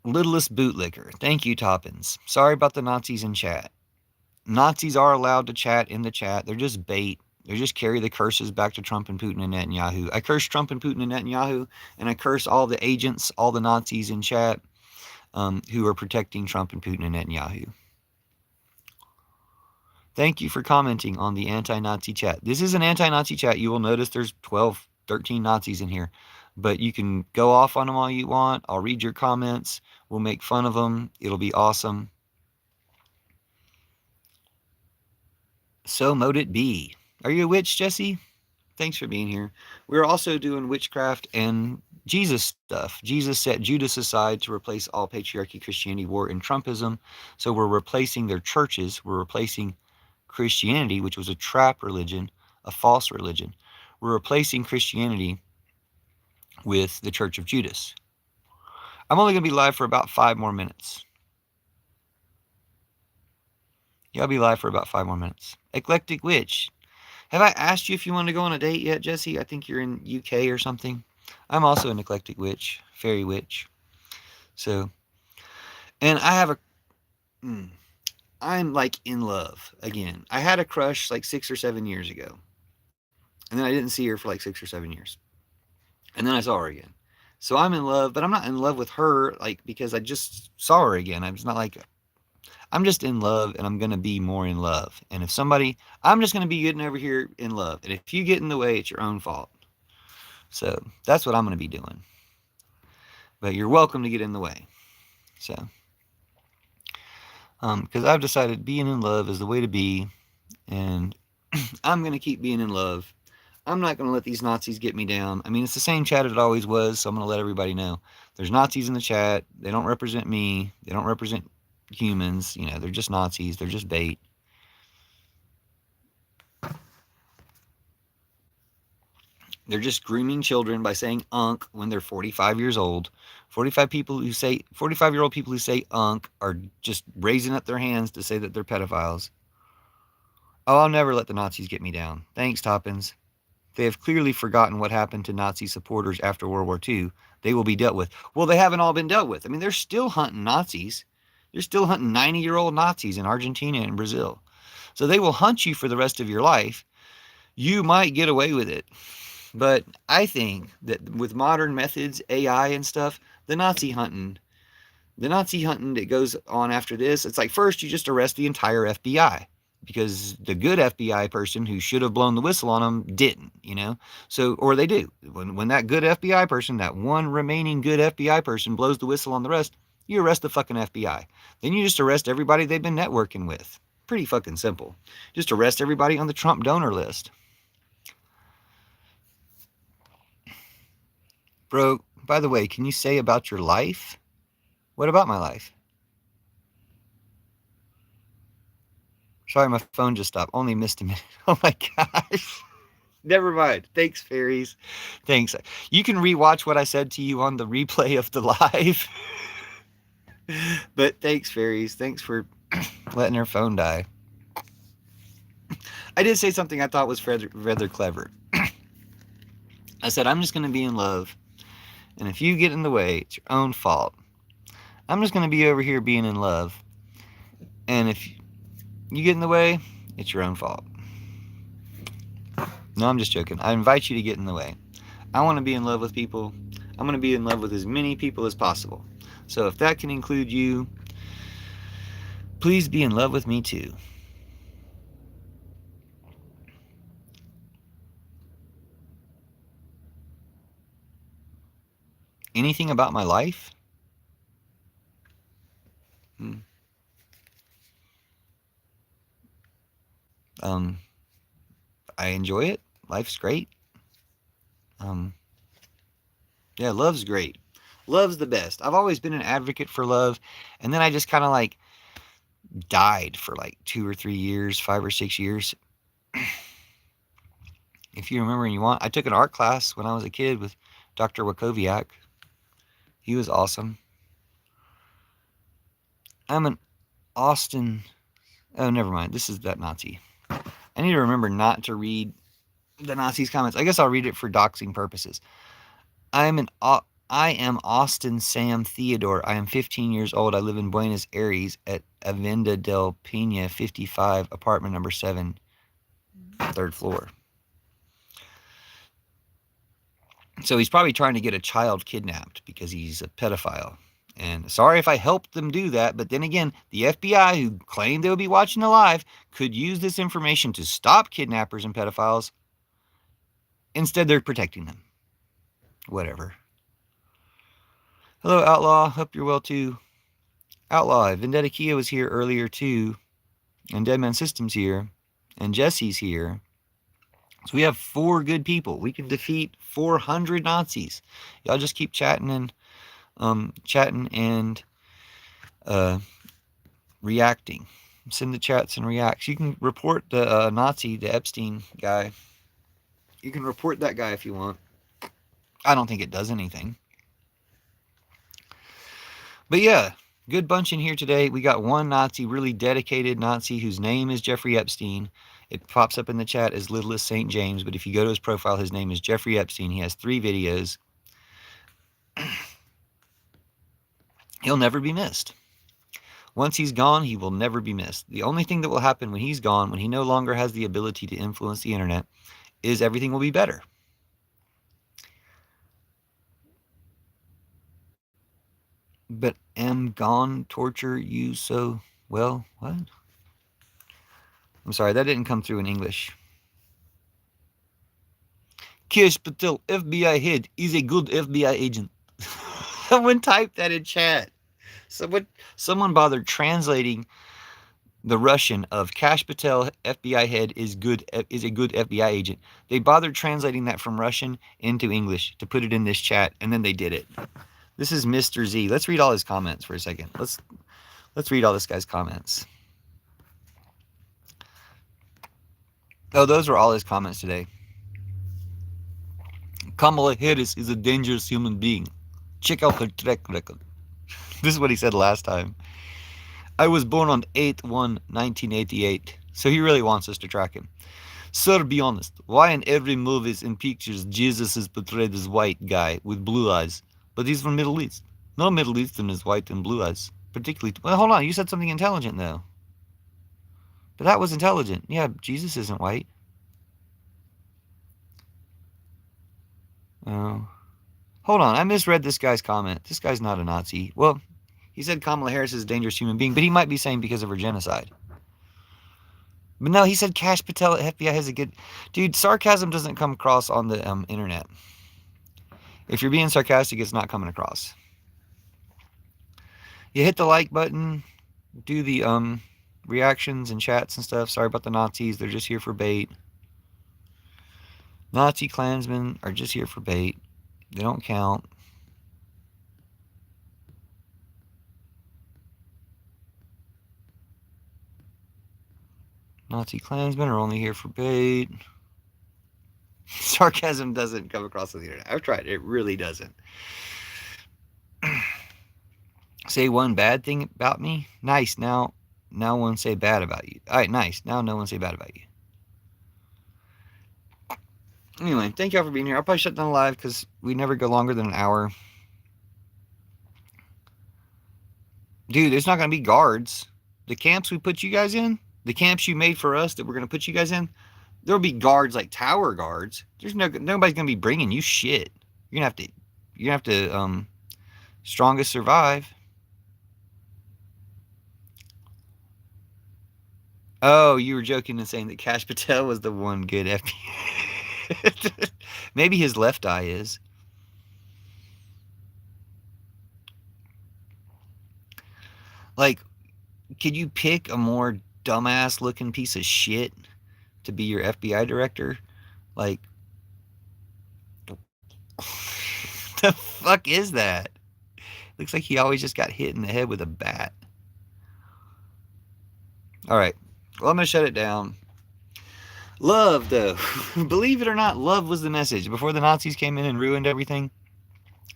A: Littlest bootlicker. Thank you, Toppins. Sorry about the Nazis in chat. Nazis are allowed to chat in the chat. They're just bait. They just carry the curses back to Trump and Putin and Netanyahu. I curse Trump and Putin and Netanyahu, and I curse all the agents, all the Nazis in chat who are protecting Trump and Putin and Netanyahu. Thank you for commenting on the anti-Nazi chat. This is an anti-Nazi chat. You will notice there's 12, 13 Nazis in here. But you can go off on them all you want. I'll read your comments. We'll make fun of them. It'll be awesome. So mote it be. Are you a witch, Jesse? Thanks for being here. We're also doing witchcraft and Jesus stuff. Jesus set Judas aside to replace all patriarchy, Christianity, war, and Trumpism. So we're replacing their churches. We're replacing Christianity, which was a trap religion, a false religion. We're replacing Christianity with the Church of Judas. I'm only going to be live for about 5 more minutes. Yeah, I'll be live for about 5 more minutes. Eclectic Witch. Have I asked you if you want to go on a date yet, Jesse? I think you're in UK or something. I'm also an eclectic witch, fairy witch. So, and I have I'm like in love again. I had a crush like 6 or 7 years ago. And then I didn't see her for like 6 or 7 years. And then I saw her again. So I'm in love, but I'm not in love with her like because I just saw her again. It's not like I'm just in love, and I'm going to be more in love. And if somebody, I'm just going to be getting over here in love. And if you get in the way, it's your own fault. So that's what I'm going to be doing. But you're welcome to get in the way. So, because I've decided being in love is the way to be. And I'm going to keep being in love. I'm not going to let these Nazis get me down. I mean, it's the same chat it always was. So I'm going to let everybody know. There's Nazis in the chat. They don't represent me. They don't represent humans. They're just Nazis. They're just bait. They're just grooming children by saying "unk" when they're 45 years old. 45-year-old people who say "unk" are just raising up their hands to say that they're pedophiles. Oh, I'll never let the Nazis get me down. Thanks, Toppins. They have clearly forgotten what happened to Nazi supporters after World War II. They will be dealt with. Well, they haven't all been dealt with. I mean, they're still hunting Nazis. They're still hunting 90-year-old Nazis in Argentina and Brazil. So they will hunt you for the rest of your life. You might get away with it. But I think that with modern methods, AI and stuff, the Nazi hunting that goes on after this, it's like first you just arrest the entire FBI because the good FBI person who should have blown the whistle on them didn't. So, or they do. When that good FBI person, that one remaining good FBI person blows the whistle on the rest, you arrest the fucking FBI. Then you just arrest everybody they've been networking with. Pretty fucking simple. Just arrest everybody on the Trump donor list. Bro, by the way, can you say about your life? What about my life? Sorry, my phone just stopped. Only missed a minute. Oh my gosh. Never mind. Thanks, fairies. Thanks. You can rewatch what I said to you on the replay of the live. But thanks, fairies. Thanks for letting her phone die. I did say something I thought was rather clever. I said, I'm just going to be in love. And if you get in the way, it's your own fault. I'm just going to be over here being in love. And if you get in the way, it's your own fault. No, I'm just joking. I invite you to get in the way. I want to be in love with people. I'm going to be in love with as many people as possible. So if that can include you, please be in love with me too. Anything about my life? I enjoy it. Life's great. Yeah, love's great. Love's the best. I've always been an advocate for love, and then I just kind of like died for like 2 or 3 years, 5 or 6 years. If you remember and you want, I took an art class when I was a kid with Dr. Wakowiak. He was awesome. I'm an Austin. Oh, never mind. This is that Nazi. I need to remember not to read the Nazis' comments. I guess I'll read it for doxing purposes. I am Austin Sam Theodore. I am 15 years old. I live in Buenos Aires at Avenida del Pena 55, apartment number 7, 3rd floor. So he's probably trying to get a child kidnapped because he's a pedophile. And sorry if I helped them do that, but then again, the FBI, who claimed they would be watching the live, could use this information to stop kidnappers and pedophiles. Instead, they're protecting them. Whatever. Hello, Outlaw. Hope you're well, too. Outlaw, Vendetta Kia was here earlier, too. And Deadman Systems here. And Jesse's here. So we have 4 good people. We can defeat 400 Nazis. Y'all just keep chatting and reacting. Send the chats and reacts. You can report the Nazi, the Epstein guy. You can report that guy if you want. I don't think it does anything. But yeah, good bunch in here today. We got one Nazi, really dedicated Nazi, whose name is Jeffrey Epstein. It pops up in the chat as Little as St. James, but if you go to his profile, his name is Jeffrey Epstein. He has 3 videos. He'll never be missed. Once he's gone, he will never be missed. The only thing that will happen when he's gone, when he no longer has the ability to influence the internet, is everything will be better. But am gone torture you so well? What? I'm sorry, that didn't come through in English. Kish Patel, FBI head, is a good FBI agent. Someone typed that in chat. Someone bothered translating the Russian of Kash Patel, FBI head, is a good FBI agent. They bothered translating that from Russian into English to put it in this chat, and then they did it. This is Mr. Z. Let's read all his comments for a second. Let's read all this guy's comments. Oh, those were all his comments today. Kamala Harris is a dangerous human being. Check out her track record. This is what he said last time. I was born on 8/1/1988, so he really wants us to track him. Sir, be honest. Why in every movies and pictures Jesus is portrayed as white guy with blue eyes, but he's from Middle East? No Middle Eastern is white and blue eyes. Particularly. Well, hold on. You said something intelligent though. But that was intelligent. Yeah, Jesus isn't white. Oh. Hold on. I misread this guy's comment. This guy's not a Nazi. Well, he said Kamala Harris is a dangerous human being, but he might be saying because of her genocide. But no, he said Kash Patel at FBI has a good... Dude, sarcasm doesn't come across on the internet. If you're being sarcastic, it's not coming across. You hit the like button, do the reactions and chats and stuff. Sorry about the Nazis. They're just here for bait. Nazi Klansmen are just here for bait. They don't count. Nazi Klansmen are only here for bait. Sarcasm doesn't come across on the internet. I've tried. It really doesn't. Say one bad thing about me. Nice. Now one say bad about you. All right, nice. Now no one say bad about you. Anyway, thank y'all for being here. I'll probably shut down live because we never go longer than an hour. Dude, there's not going to be guards. The camps we put you guys in, the camps you made for us that we're going to put you guys in, there'll be guards like tower guards. There's nobody's going to be bringing you shit. You're going to have to strongest survive. Oh, you were joking and saying that Kash Patel was the one good FBI. Maybe his left eye is. Like, could you pick a more dumbass looking piece of shit to be your FBI director? Like, the fuck is that? Looks like he always just got hit in the head with a bat. All right. Well, I'm going to shut it down. Love, though. Believe it or not, love was the message. Before the Nazis came in and ruined everything,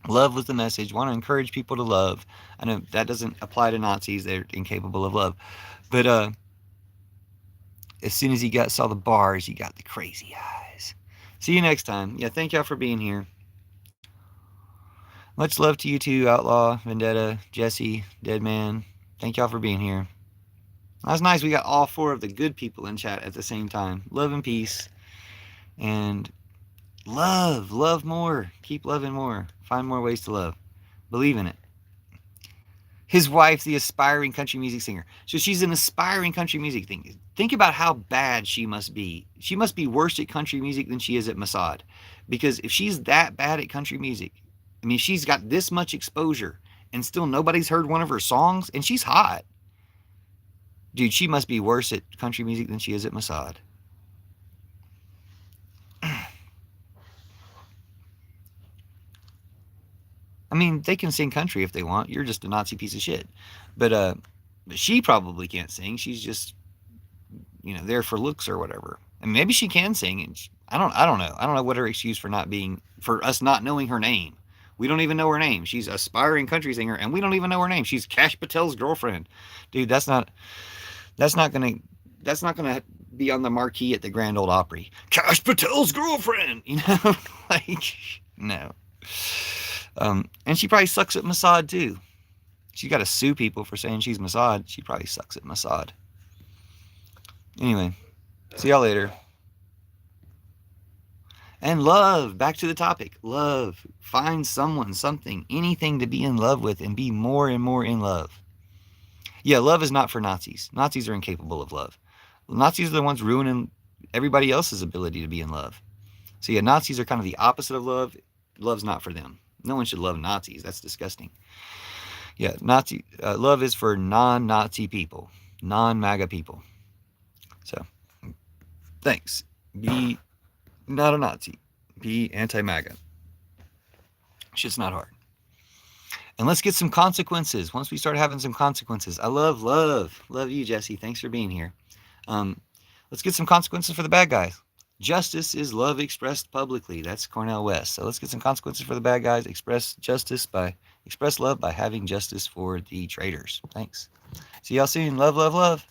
A: love was the message. Want to encourage people to love. I know that doesn't apply to Nazis. They're incapable of love. But as soon as he saw the bars, he got the crazy eyes. See you next time. Yeah, thank y'all for being here. Much love to you too, Outlaw, Vendetta, Jesse, Deadman. Thank y'all for being here. That's nice. We got all 4 of the good people in chat at the same time. Love and peace. And love more. Keep loving more. Find more ways to love. Believe in it. His wife's the aspiring country music singer. So she's an aspiring country music singer. Think about how bad she must be. She must be worse at country music than she is at Mossad. Because if she's that bad at country music, I mean, she's got this much exposure and still nobody's heard one of her songs, and she's hot. Dude, she must be worse at country music than she is at Mossad. I mean, they can sing country if they want. You're just a Nazi piece of shit. But she probably can't sing. She's just, there for looks or whatever. And maybe she can sing. And I don't know. I don't know what her excuse for us not knowing her name. We don't even know her name. She's an aspiring country singer, and we don't even know her name. She's Kash Patel's girlfriend. Dude, that's not gonna be on the marquee at the Grand Ole Opry. Kash Patel's girlfriend, like, no. And she probably sucks at Mossad too. She's got to sue people for saying she's Mossad. She probably sucks at Mossad. Anyway, see y'all later. And love, back to the topic. Love. Find someone, something, anything to be in love with and be more and more in love. Yeah, love is not for Nazis. Nazis are incapable of love. Nazis are the ones ruining everybody else's ability to be in love. So yeah, Nazis are kind of the opposite of love. Love's not for them. No one should love Nazis. That's disgusting. Yeah, love is for non-Nazi people, non-MAGA people. So, thanks. Be not a Nazi. Be anti-MAGA. Shit's not hard. And let's get some consequences. Once we start having some consequences. I love you, Jesse. Thanks for being here. Um, let's get some consequences for the bad guys. Justice is love expressed publicly. That's Cornell West. So let's get some consequences for the bad guys. Express love by having justice for the traitors. Thanks. See y'all soon. Love, love, love.